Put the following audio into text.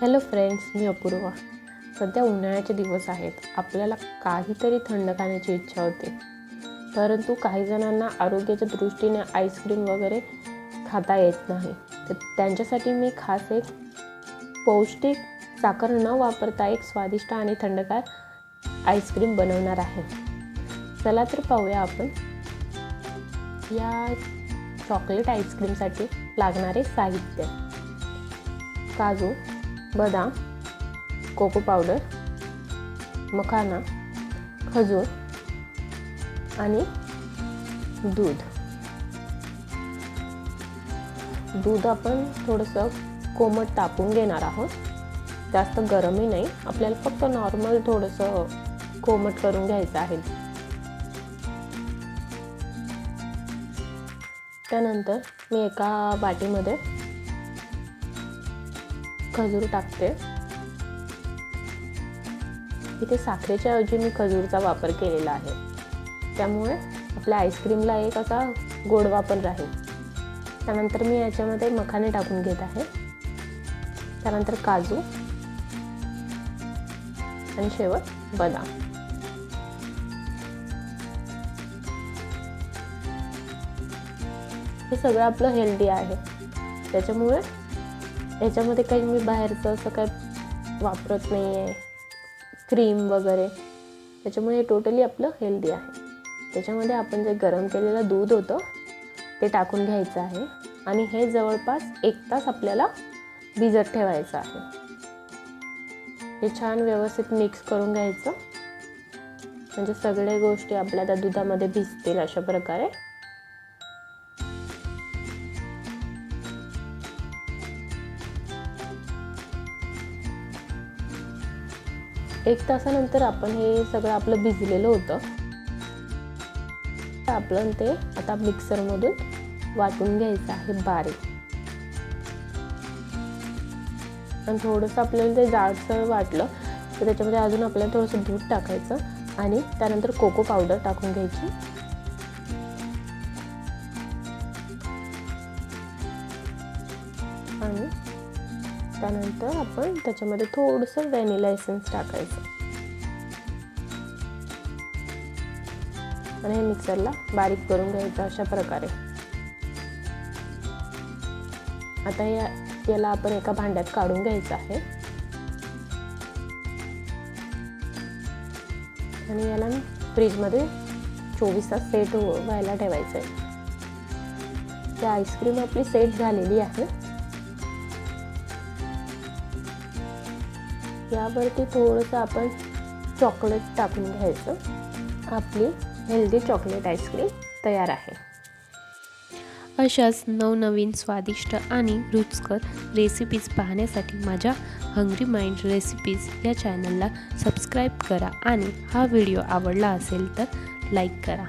Hello friends, मी अपूर्वा. सध्या उन्हाळ्याचे दिवस आहेत. आपल्याला काहीतरी थंड खाण्याची इच्छा होते, परंतु काही जणांना आरोग्याच्या दृष्टीने आईस्क्रीम वगैरे खाता येत नाही. तर त्यांच्यासाठी मी खास एक पौष्टिक, साखर न वापरता एक स्वादिष्ट आणि थंडगार आईस्क्रीम बनवणार आहे. चला तर पाहूया आपण या चॉकलेट आईस्क्रीमसाठी लागणारे साहित्य: काजू, बदाम, कोको पावडर, मखाना, खजूर आणि दूध. दूध आपण थोडंसं कोमट तापवून घेणार आहोत. जास्त गरमही नाही, आपल्याला फक्त नॉर्मल थोडंसं कोमट करून घ्यायचं आहे. त्यानंतर मी एका वाटीमध्ये खजूर टाकते. इथे साखरेच्या ऐवजी मी खजूरचा वापर केलेला आहे, त्यामुळे आपल्या आईस्क्रीमला एक असा गोडवा पण राहील. त्यानंतर मी याच्यामध्ये मखाने टाकून घेत आहे. त्यानंतर काजू आणि शेवट बदाम. हे सगळं आपलं हेल्दी आहे, त्याच्यामुळे याच्यामध्ये काही मी बाहेरचं असं काही वापरत नाही आहे, क्रीम वगैरे. त्याच्यामुळे हे टोटली आपलं हेल्दी आहे. त्याच्यामध्ये आपण जे गरम केलेलं दूध होतं ते टाकून घ्यायचं आहे आणि हे जवळपास 1 तास आपल्याला भिजत ठेवायचं आहे. हे छान व्यवस्थित मिक्स करून घ्यायचं, म्हणजे सगळ्या गोष्टी आपल्या त्या दुधामध्ये भिजतील अशा प्रकारे. एक तासानंतर आपण हे सगळं आपलं भिजलेलं होतं. आपण ते आता मिक्सरमधून वाटून घ्यायचं आहे बारीक. आणि थोडंसं आपल्याला ते जाडसर वाटलं तर त्याच्यामध्ये अजून आपल्याला थोडंसं दूध टाकायचं आणि त्यानंतर कोको पावडर टाकून घ्यायची. आणि त्यानंतर आपण त्याच्यामध्ये थोडंसं व्हॅनिला एसेन्स टाकायचं आणि हे मिक्सरला बारीक करून घ्यायचं अशा प्रकारे. आता याला आपण एका भांड्यात काढून घ्यायचं आहे आणि याला फ्रीजमध्ये 24 तास सेट व्हायला ठेवायचं आहे. ती आईस्क्रीम आपली सेट झालेली आहे. यावरती थोडंसं आपण चॉकलेट टाकून घ्यायचं. आपली हेल्दी चॉकलेट आईस्क्रीम तयार आहे. अशाच नवनवीन स्वादिष्ट आणि रुचकर रेसिपीज पाहण्यासाठी माझ्या हंग्री माइंड रेसिपीज या चॅनलला सबस्क्राईब करा आणि हा व्हिडिओ आवडला असेल तर लाईक करा.